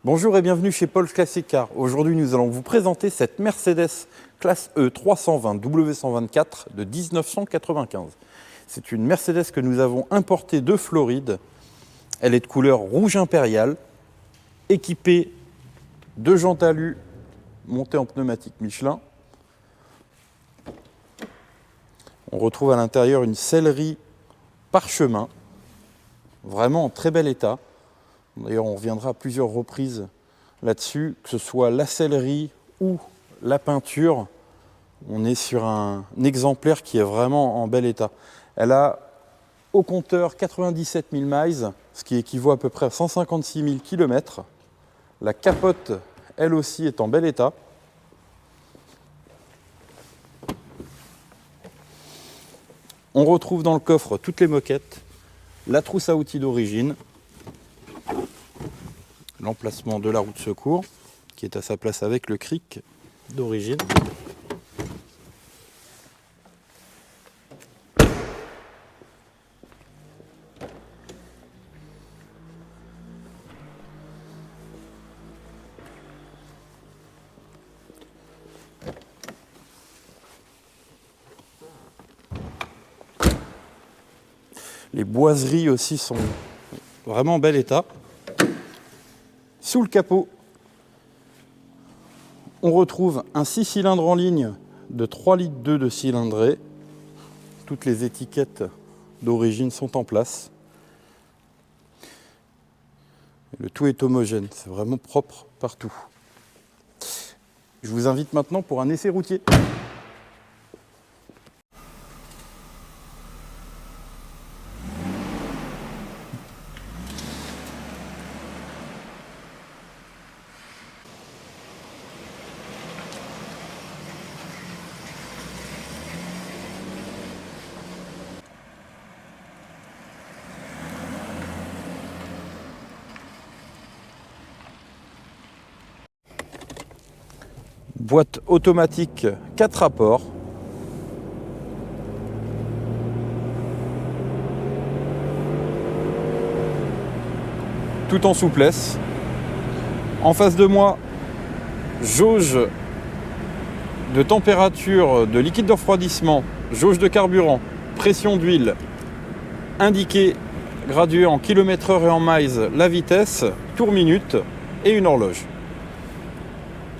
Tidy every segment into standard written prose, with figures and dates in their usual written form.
Bonjour et bienvenue chez Paul's Classic Car. Aujourd'hui, nous allons vous présenter cette Mercedes classe E 320 W124 de 1995. C'est une Mercedes que nous avons importée de Floride. Elle est de couleur rouge impérial, équipée de jantes alu montées en pneumatique Michelin. On retrouve à l'intérieur une sellerie parchemin, vraiment en très bel état. D'ailleurs, on reviendra à plusieurs reprises là-dessus, que ce soit la sellerie ou la peinture. On est sur un exemplaire qui est vraiment en bel état. Elle a au compteur 97 000 miles, ce qui équivaut à peu près à 156 000 km. La capote, elle aussi, est en bel état. On retrouve dans le coffre toutes les moquettes, la trousse à outils d'origine, l'emplacement de la roue de secours qui est à sa place avec le cric d'origine. Les boiseries aussi sont vraiment en bel état. Sous le capot, on retrouve un 6 cylindres en ligne de 3,2 litres de cylindrée. Toutes les étiquettes d'origine sont en place. Le tout est homogène, c'est vraiment propre partout. Je vous invite maintenant pour un essai routier. Boîte automatique 4 rapports. Tout en souplesse. En face de moi, jauge de température de liquide de refroidissement, jauge de carburant, pression d'huile, indiqué gradué en km/h et en miles la vitesse, tour minute et une horloge.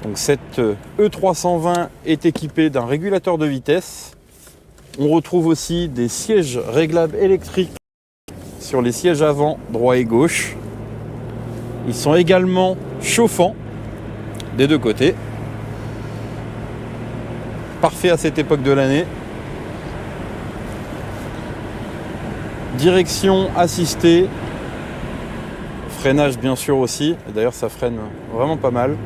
Donc cette E320 est équipée d'un régulateur de vitesse. On retrouve aussi des sièges réglables électriques sur les sièges avant, droit et gauche. Ils sont également chauffants des deux côtés. Parfait à cette époque de l'année. Direction assistée. Freinage bien sûr aussi. D'ailleurs ça freine vraiment pas mal.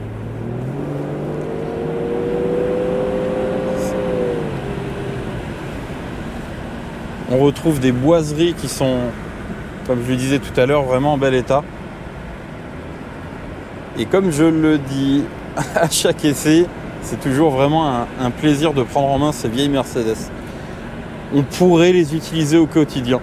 On retrouve des boiseries qui sont, comme je le disais tout à l'heure, vraiment en bel état. Et comme je le dis à chaque essai, c'est toujours vraiment un plaisir de prendre en main ces vieilles Mercedes. On pourrait les utiliser au quotidien.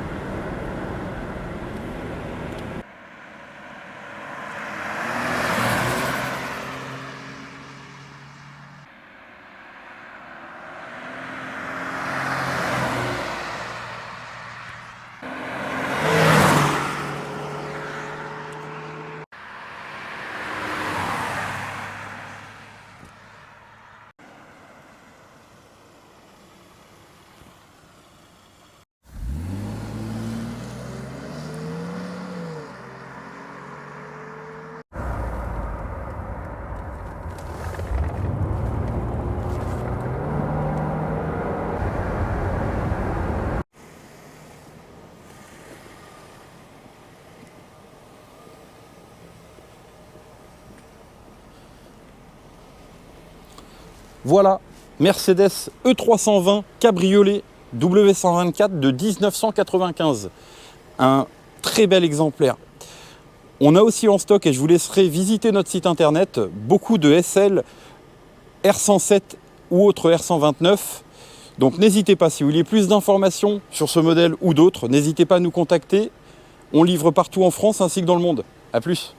Voilà, Mercedes E320 Cabriolet W124 de 1995. Un très bel exemplaire. On a aussi en stock, et je vous laisserai visiter notre site internet, beaucoup de SL, R107 ou autres R129. Donc n'hésitez pas, si vous voulez plus d'informations sur ce modèle ou d'autres, n'hésitez pas à nous contacter. On livre partout en France ainsi que dans le monde. A plus.